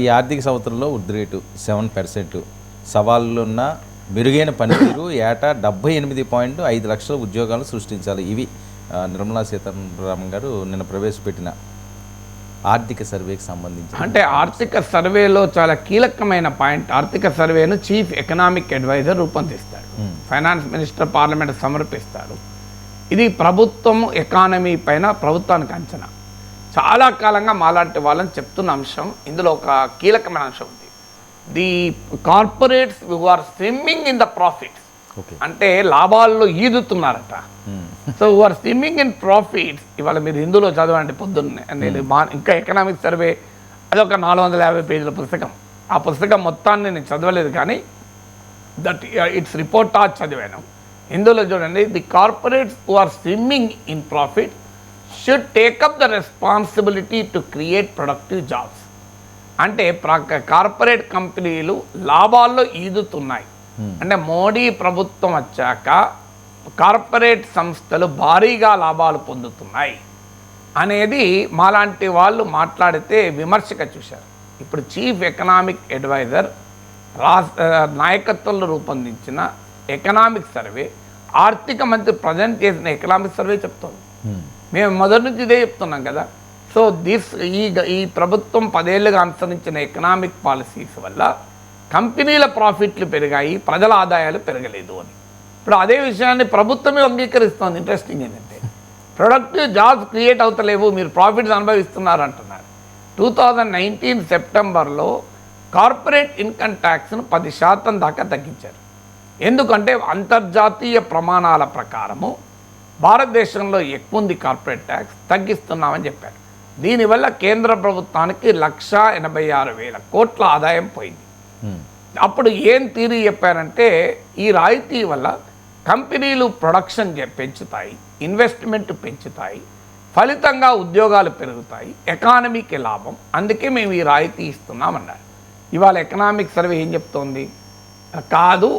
ఈ ఆర్థిక సంవత్సరంలో వృద్ధి రేటు 7%, సవాళ్ళున్న మెరుగైన పనితీరు, ఏటా 78.5 లక్షల ఉద్యోగాలు సృష్టించాలి. ఇవి నిర్మలా సీతారామన్ గారు నిన్న ప్రవేశపెట్టిన ఆర్థిక సర్వేకి సంబంధించి. అంటే ఆర్థిక సర్వేలో చాలా కీలకమైన పాయింట్. ఆర్థిక సర్వేను చీఫ్ ఎకనామిక్ అడ్వైజర్ రూపొందిస్తాడు, ఫైనాన్స్ మినిస్టర్ పార్లమెంట్ సమర్పిస్తాడు. ఇది ప్రభుత్వం ఎకానమీ పైన ప్రభుత్వానికి అంచనా. చాలా కాలంగా మాలాంటి వాళ్ళని చెప్తున్న అంశం. ఇందులో ఒక కీలకమైన అంశం ఉంది. The corporates who are swimming in the profits, అంటే లాభాల్లో ఈదుతున్నారట. So who are swimming in profits. ఇవాళ మీరు హిందూలో చదవండి పొద్దున్నే. నేను ఇంకా ఎకనామిక్ సర్వే అదొక 450 పేజీల పుస్తకం. ఆ పుస్తకం మొత్తాన్ని నేను చదవలేదు, కానీ దట్ ఇట్స్ రిపోర్టాజ్ చదివాను. ఇందులో చూడండి, the corporates who are swimming in profit should take up the responsibility to create productive jobs. అంటే కార్పొరేట్ కంపెనీలు లాభాల్లో ఈదుతున్నాయి. అంటే మోడీ ప్రభుత్వం వచ్చాక కార్పొరేట్ సంస్థలు భారీగా లాభాలు పొందుతున్నాయి అనేది మాలాంటి వాళ్ళు మాట్లాడితే విమర్శగా చూశారు. ఇప్పుడు చీఫ్ ఎకనామిక్ అడ్వైజర్ నాయకత్వంలో రూపొందించిన ఎకనామిక్ సర్వే, ఆర్థిక మంత్రి ప్రజెంట్ చేసిన ఎకనామిక్ సర్వే చెప్తోంది. మేము మొదటి నుంచి ఇదే చెప్తున్నాం కదా. సో ఈ ప్రభుత్వం 10 ఏళ్ళుగా అనుసరించిన ఎకనామిక్ పాలసీస్ వల్ల కంపెనీల ప్రాఫిట్లు పెరిగాయి, ప్రజల ఆదాయాలు పెరగలేదు అని. ఇప్పుడు అదే విషయాన్ని ప్రభుత్వమే అంగీకరిస్తోంది. ఇంట్రెస్టింగ్ ఏంటంటే, ప్రొడక్టివ్ జాబ్స్ క్రియేట్ అవుతలేవు, మీరు ప్రాఫిట్స్ అనుభవిస్తున్నారు అంటున్నారు. 2019 సెప్టెంబర్లో కార్పొరేట్ ఇన్కమ్ ట్యాక్స్ను 10% దాకా తగ్గించారు. ఎందుకంటే అంతర్జాతీయ ప్రమాణాల ప్రకారము భారతదేశంలో ఎక్కువ ఉంది కార్పొరేట్ ట్యాక్స్, తగ్గిస్తున్నామని చెప్పారు. దీనివల్ల కేంద్ర ప్రభుత్వానికి 1,86,000 కోట్ల ఆదాయం పోయింది. అప్పుడు ఏం థియరీ చెప్పారంటే, ఈ రాయితీ వల్ల కంపెనీలు ప్రొడక్షన్ పెంచుతాయి, ఇన్వెస్ట్మెంట్ పెంచుతాయి, ఫలితంగా ఉద్యోగాలు పెరుగుతాయి, ఎకానమీకి లాభం, అందుకే మేము ఈ రాయితీ ఇస్తున్నామన్నారు. ఇవాళ ఎకనామిక్ సర్వే ఏం చెప్తోంది? కాదు,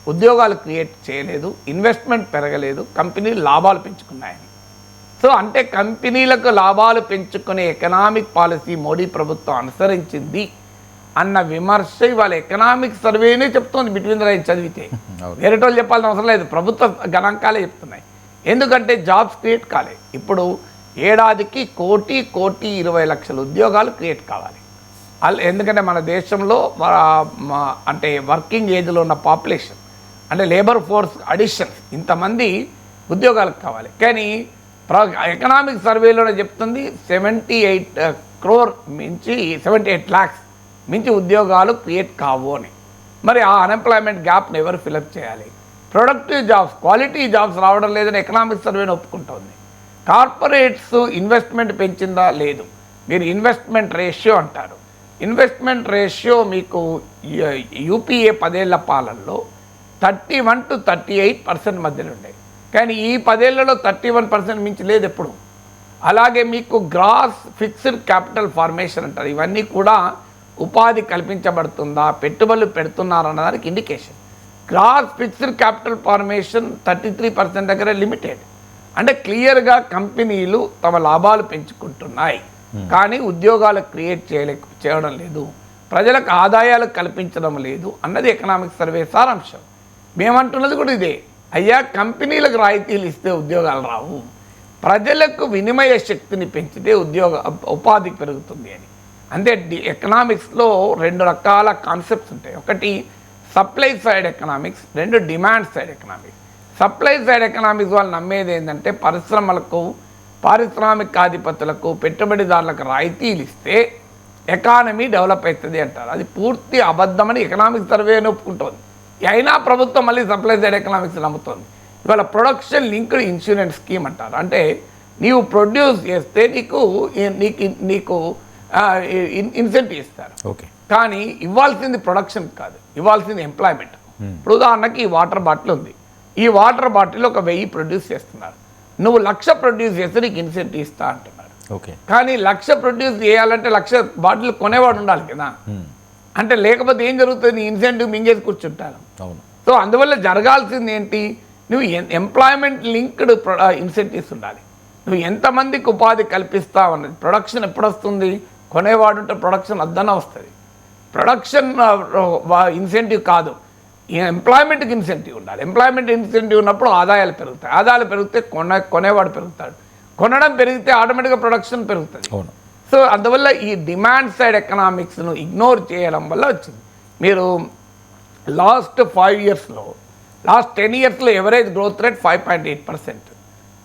ఉద్యోగాలు క్రియేట్ చేయలేదు, ఇన్వెస్ట్మెంట్ పెరగలేదు, కంపెనీలు లాభాలు పెంచుకున్నాయని. సో అంటే కంపెనీలకు లాభాలు పెంచుకునే ఎకనామిక్ పాలసీ మోడీ ప్రభుత్వం అనుసరించింది అన్న విమర్శ ఇవాళ ఎకనామిక్ సర్వేనే చెప్తోంది. బిట్వీన్ ద లైన్స్ చదివితే వేరేటోళ్ళు చెప్పాల్సిన అవసరం లేదు, ప్రభుత్వ గణాంకాలే చెప్తున్నాయి. ఎందుకంటే జాబ్స్ క్రియేట్ కాలే. ఇప్పుడు ఏడాదికి 1,20,00,000 ఉద్యోగాలు క్రియేట్ కావాలి. ఎందుకంటే మన దేశంలో అంటే వర్కింగ్ ఏజ్లో ఉన్న పాపులేషన్, అంటే లేబర్ ఫోర్స్ అడిషన్స్, ఇంతమంది ఉద్యోగాలకు కావాలి. కానీ ఎకనామిక్ సర్వేలోనే చెప్తుంది 78 crore మించి 78 lakhs మించి ఉద్యోగాలు క్రియేట్ కావు అని. మరి ఆ అన్ఎంప్లాయ్మెంట్ గ్యాప్ని ఎవరు ఫిలప్ చేయాలి? ప్రొడక్టివ్ జాబ్స్, క్వాలిటీ జాబ్స్ రావడం లేదని ఎకనామిక్ సర్వేని ఒప్పుకుంటుంది. Corporates investment పెంచిందా? లేదు. మీరు ఇన్వెస్ట్మెంట్ రేషియో అంటారు. ఇన్వెస్ట్మెంట్ రేషియో మీకు యూపీఏ 10 ఏళ్ల పాలనలో 31 to 38% మధ్యలో ఉండేది. కానీ ఈ 10 ఏళ్లలో 31% మించి లేదు ఎప్పుడు. అలాగే మీకు గ్రాస్ ఫిక్స్డ్ క్యాపిటల్ ఫార్మేషన్ అంటారు. ఇవన్నీ కూడా ఉపాధి కల్పించబడుతుందా, పెట్టుబడులు పెడుతున్నారన్నదానికి indication. Gross fixed capital formation 33% దగ్గర లిమిటెడ్. అంటే క్లియర్గా కంపెనీలు తమ లాభాలు పెంచుకుంటున్నాయి, కానీ ఉద్యోగాలు క్రియేట్ చేయడం లేదు, ప్రజలకు ఆదాయాలు కల్పించడం లేదు అన్నది ఎకనామిక్ సర్వే సారాంశం. మేమంటున్నది కూడా ఇదే. అయ్యా, కంపెనీలకు రాయితీలు ఇస్తే ఉద్యోగాలు రావు, ప్రజలకు వినిమయ శక్తిని పెంచితే ఉపాధి పెరుగుతుంది అని. అంటే ఎకనామిక్స్లో 2 రకాల కాన్సెప్ట్స్ ఉంటాయి. ఒకటి supply side economics, 2 demand side economics. Supply side economics వాళ్ళు నమ్మేది ఏంటంటే, పరిశ్రమలకు, పారిశ్రామికాధిపతులకు, పెట్టుబడిదారులకు రాయితీలు ఇస్తే ఎకానమీ డెవలప్ అవుతుంది అంటారు. అది పూర్తి అబద్ధమని ఎకనామిక్ సర్వే ఒప్పుకుంటోంది. అయినా ప్రభుత్వం మళ్ళీ సప్లై సైడ్ ఎకనామిక్స్ నమ్ముతుంది. ఇవాళ ప్రొడక్షన్ లింక్డ్ ఇన్సూరెన్స్ స్కీమ్ అంటారు. అంటే నీవు ప్రొడ్యూస్ చేస్తే నీకు ఇన్సెంటివ్ ఇస్తారు. ఓకే, కానీ ఇవ్వాల్సింది ప్రొడక్షన్ కాదు, ఇవ్వాల్సింది ఎంప్లాయ్మెంట్. ఇప్పుడు ఉదాహరణకి ఈ వాటర్ బాటిల్ ఉంది. ఈ వాటర్ బాటిల్ 1000 ప్రొడ్యూస్ చేస్తున్నారు. నువ్వు 1,00,000 ప్రొడ్యూస్ చేస్తే నీకు ఇన్సెంటివ్ ఇస్తా అంటున్నారు. ఓకే, కానీ 1,00,000 ప్రొడ్యూస్ చేయాలంటే 1,00,000 బాటిల్ కొనేవాడు ఉండాలి కదా. అంటే లేకపోతే ఏం జరుగుతుంది? ఇన్సెంటివ్ మింగేసి కూర్చుంటారు. సో అందువల్ల జరగాల్సింది ఏంటి? నువ్వు ఎంప్లాయ్మెంట్ లింక్డ్ ఇన్సెంటివ్స్ ఉండాలి. నువ్వు ఎంతమందికి ఉపాధి కల్పిస్తావు అన్నది. ప్రొడక్షన్ ఎప్పుడు వస్తుంది? కొనేవాడుంటే ప్రొడక్షన్ అద్దన వస్తుంది. ప్రొడక్షన్ ఇన్సెంటివ్ కాదు, ఎంప్లాయ్మెంట్కి ఇన్సెంటివ్ ఉండాలి. ఎంప్లాయ్మెంట్ ఇన్సెంటివ్ ఉన్నప్పుడు ఆదాయాలు పెరుగుతాయి. ఆదాయాలు పెరిగితే కొనేవాడు పెరుగుతాడు. కొనడం పెరిగితే ఆటోమేటిక్గా ప్రొడక్షన్ పెరుగుతుంది. సో అందువల్ల ఈ డిమాండ్ సైడ్ ఎకనామిక్స్ను ఇగ్నోర్ చేయడం వల్ల వచ్చింది. మీరు లాస్ట్ 5 ఇయర్స్లో, లాస్ట్ 10 ఇయర్స్లో ఎవరేజ్ గ్రోత్ రేట్ 5.8%.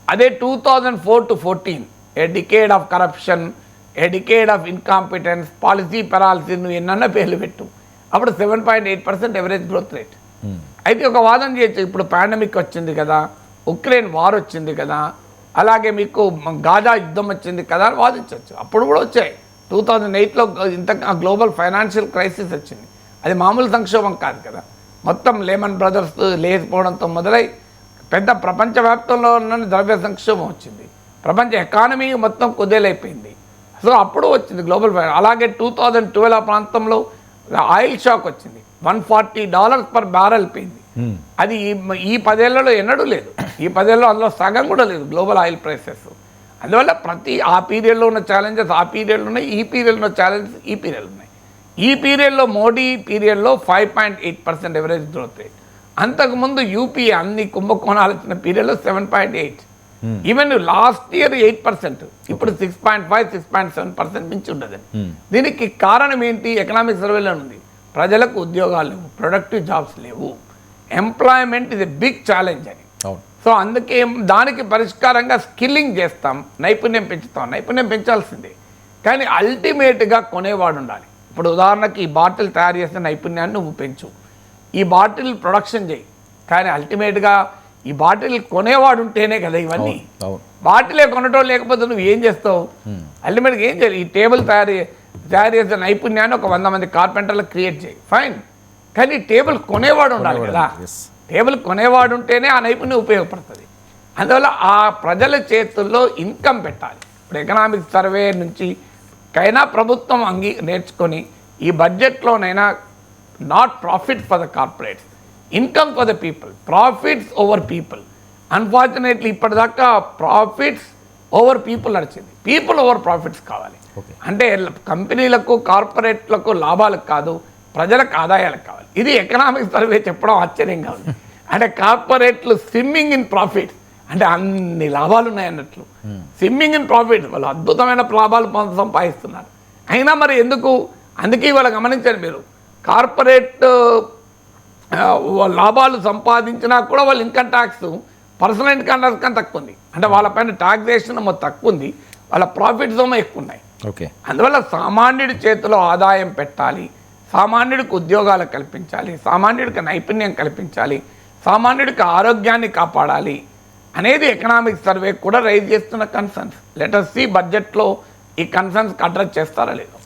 అదే 2004 to 14 a decade of corruption, a decade of incompetence, policy paralysis, నువ్వు ఎన్నన్నా పేర్లు పెట్టు, అప్పుడు 7.8% ఎవరేజ్ గ్రోత్ రేట్. అయితే ఒక వాదన చేయొచ్చు, ఇప్పుడు పాండమిక్ వచ్చింది కదా, ఉక్రెయిన్ వార్ వచ్చింది కదా, అలాగే మీకు గాజా యుద్ధం వచ్చింది కదా అని వాదించవచ్చు. అప్పుడు కూడా వచ్చాయి. 2008లో ఇంత గ్లోబల్ ఫైనాన్షియల్ క్రైసిస్ వచ్చింది. అది మామూలు సంక్షోభం కాదు కదా. మొత్తం లేమన్ బ్రదర్స్ లేకపోవడంతో మొదలై పెద్ద ప్రపంచవ్యాప్తంలో ఉన్న ద్రవ్య సంక్షోభం వచ్చింది. ప్రపంచ ఎకానమీ మొత్తం కుదేలైపోయింది. సో అప్పుడు వచ్చింది గ్లోబల్ అలాగే 2012 ఆ ప్రాంతంలో ఆయిల్ షాక్ వచ్చింది. $140 పర్ బ్యారెల్ పోయింది. అది ఈ 10 ఏళ్లలో ఎన్నడూ లేదు. ఈ 10 ఏళ్ళలో అందులో సగం కూడా లేదు గ్లోబల్ ఆయిల్ ప్రైసెస్. అందువల్ల ప్రతి ఆ పీరియడ్లో ఉన్న ఛాలెంజెస్ ఆ పీరియడ్లో ఉన్నాయి, ఈ పీరియడ్లో ఉన్న ఛాలెంజెస్ ఈ పీరియడ్లో ఉన్నాయి. ఈ పీరియడ్లో మోడీ పీరియడ్లో 5.8% ఎవరేజ్ గ్రోత్ రేట్. అంతకుముందు యూపీఏ అన్ని కుంభకోణాలు వచ్చిన పీరియడ్లో 7.8. ఈవెన్ లాస్ట్ ఇయర్ 8%, ఇప్పుడు 6.5, 6.7% మించి ఉండదు. దీనికి కారణం ఏంటి? ఎకనామిక్ సర్వేలో ఉంది. ప్రజలకు ఉద్యోగాలు లేవు, ప్రొడక్టివ్ జాబ్స్ లేవు, ఎంప్లాయ్మెంట్ ఇది బిగ్ ఛాలెంజ్ అని. సో అందుకే దానికి పరిష్కారంగా స్కిల్లింగ్ చేస్తాం, నైపుణ్యం పెంచుతాం. నైపుణ్యం పెంచాల్సిందే, కానీ అల్టిమేట్గా కొనేవాడు ఉండాలి. ఇప్పుడు ఉదాహరణకి ఈ బాటిల్ తయారు చేసే నైపుణ్యాన్ని నువ్వు పెంచు, ఈ బాటిల్ ప్రొడక్షన్ చేయి, కానీ అల్టిమేట్గా ఈ బాటిల్ కొనేవాడు ఉంటేనే కదా ఇవన్నీ. బాటిలే కొనటం లేకపోతే నువ్వు ఏం చేస్తావు? అల్టిమేట్గా ఏం చేయాలి? ఈ టేబుల్ తయారు చేసే నైపుణ్యాన్ని ఒక 100 మంది కార్పెంటర్లకు క్రియేట్ చేయి, ఫైన్, కానీ టేబుల్ కొనేవాడు ఉండాలి కదా. టేబుల్ కొనేవాడు ఉంటేనే ఆ నైపుణ్యం ఉపయోగపడుతుంది. అందువల్ల ఆ ప్రజల చేతుల్లో ఇన్కమ్ పెట్టాలి. ఇప్పుడు ఎకనామిక్ సర్వే నుంచి కైనా ప్రభుత్వం నేర్చుకొని ఈ బడ్జెట్లోనైనా not profit for the corporates, income for the people, profits over people. Unfortunately ఇప్పటిదాకా ప్రాఫిట్స్ ఓవర్ పీపుల్ నడిచింది, పీపుల్ ఓవర్ ప్రాఫిట్స్ కావాలి. అంటే కంపెనీలకు కార్పొరేట్లకు లాభాలకు కాదు, ప్రజలకు ఆదాయాలకు కావాలి. ఇది ఎకనామిక్ సర్వే చెప్పడం ఆశ్చర్యంగా ఉంది. అంటే కార్పొరేట్లు స్విమ్మింగ్ ఇన్ ప్రాఫిట్స్, అంటే అన్ని లాభాలు ఉన్నాయన్నట్లు స్విమ్మింగ్ ఇన్ ప్రాఫిట్, వాళ్ళు అద్భుతమైన లాభాలు సంపాదిస్తున్నారు. అయినా మరి ఎందుకు? అందుకే వాళ్ళు గమనించండి మీరు, కార్పొరేట్ లాభాలు సంపాదించినా కూడా వాళ్ళు income tax personal income tax కన్నా తక్కువ ఉంది. అంటే వాళ్ళపైన టాక్సేషన్ తక్కువ ఉంది, వాళ్ళ ప్రాఫిట్స్ ఎక్కువ ఉన్నాయి. అందువల్ల సామాన్యుడి చేతిలో ఆదాయం పెట్టాలి, సామాన్యుడికి ఉద్యోగాలు కల్పించాలి, సామాన్యుడికి నైపుణ్యం కల్పించాలి, సామాన్యుడికి ఆరోగ్యాన్ని కాపాడాలి అనేది ఎకనామిక్ సర్వే కూడా రైజ్ చేస్తున్న కన్సర్న్స్. లెట్ us సీ బడ్జెట్లో ఈ కన్సర్న్స్ అడ్రస్ చేస్తారా లేదు.